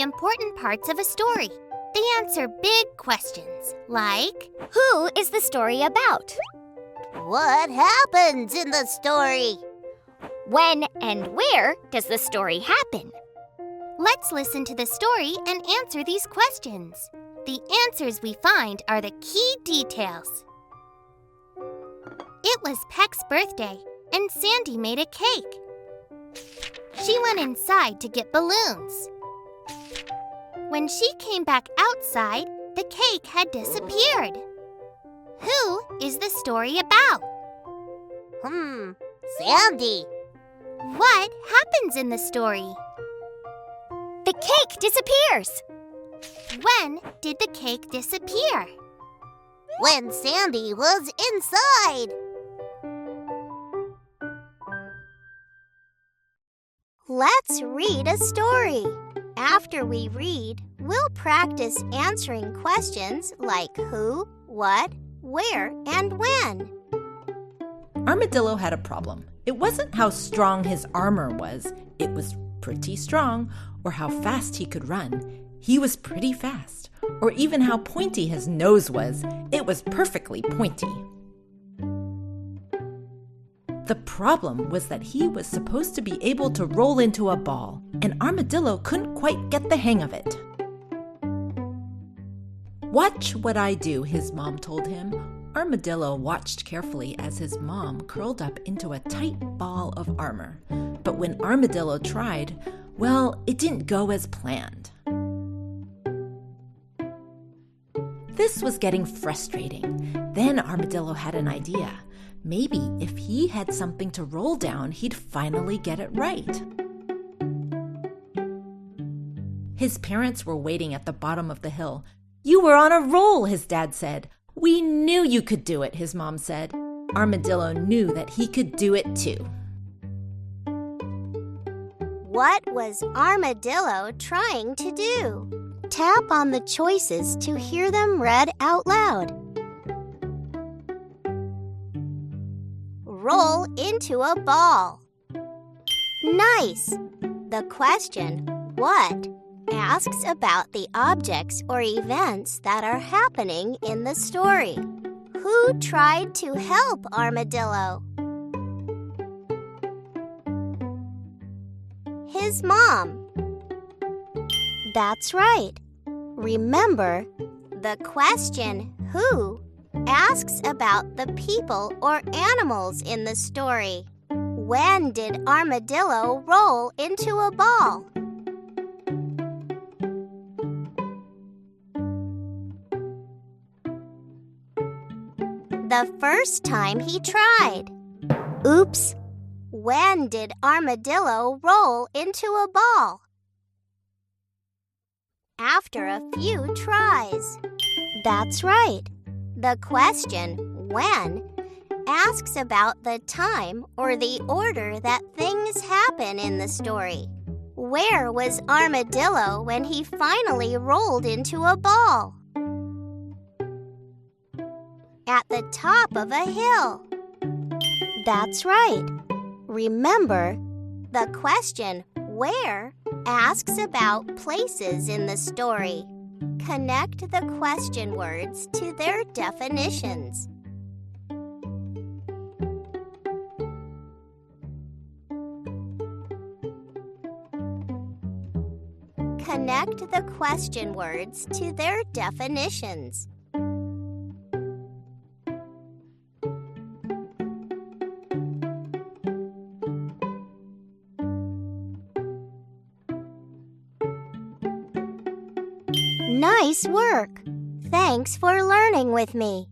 important parts of a story. They answer big questions like, Who is the story about? What happens in the story? When and where does the story happen? Let's listen to the story and answer these questions. The answers we find are the key details. It was Peck's birthday, and Sandy made a cake. She went inside to get balloons. When she came back outside, the cake had disappeared. Who is the story about? Sandy. What happens in the story? The cake disappears. When did the cake disappear? When Sandy was inside. Let's read a story. After we read, we'll practice answering questions like who, what, where, and when. Armadillo had a problem. It wasn't how strong his armor was. It was pretty strong, or how fast he could run. He was pretty fast. Or even how pointy his nose was. It was perfectly pointy. The problem was that he was supposed to be able to roll into a ball, and Armadillo couldn't quite get the hang of it. "Watch what I do," his mom told him. Armadillo watched carefully as his mom curled up into a tight ball of armor. But when Armadillo tried, well, it didn't go as planned. This was getting frustrating. Then Armadillo had an idea. Maybe if he had something to roll down, he'd finally get it right. His parents were waiting at the bottom of the hill. "You were on a roll," his dad said. "We knew you could do it," his mom said. Armadillo knew that he could do it too. What was Armadillo trying to do? Tap on the choices to hear them read out loud. Roll into a ball. Nice! The question, what, asks about the objects or events that are happening in the story. Who tried to help Armadillo? His mom. That's right. Remember, the question, who, asks about the people or animals in the story. When did Armadillo roll into a ball? The first time he tried. Oops! When did Armadillo roll into a ball? After a few tries. That's right. The question, when, asks about the time or the order that things happen in the story. Where was Armadillo when he finally rolled into a ball? At the top of a hill. That's right. Remember, the question, where, asks about places in the story. Connect the question words to their definitions. Connect the question words to their definitions. Nice work! Thanks for learning with me.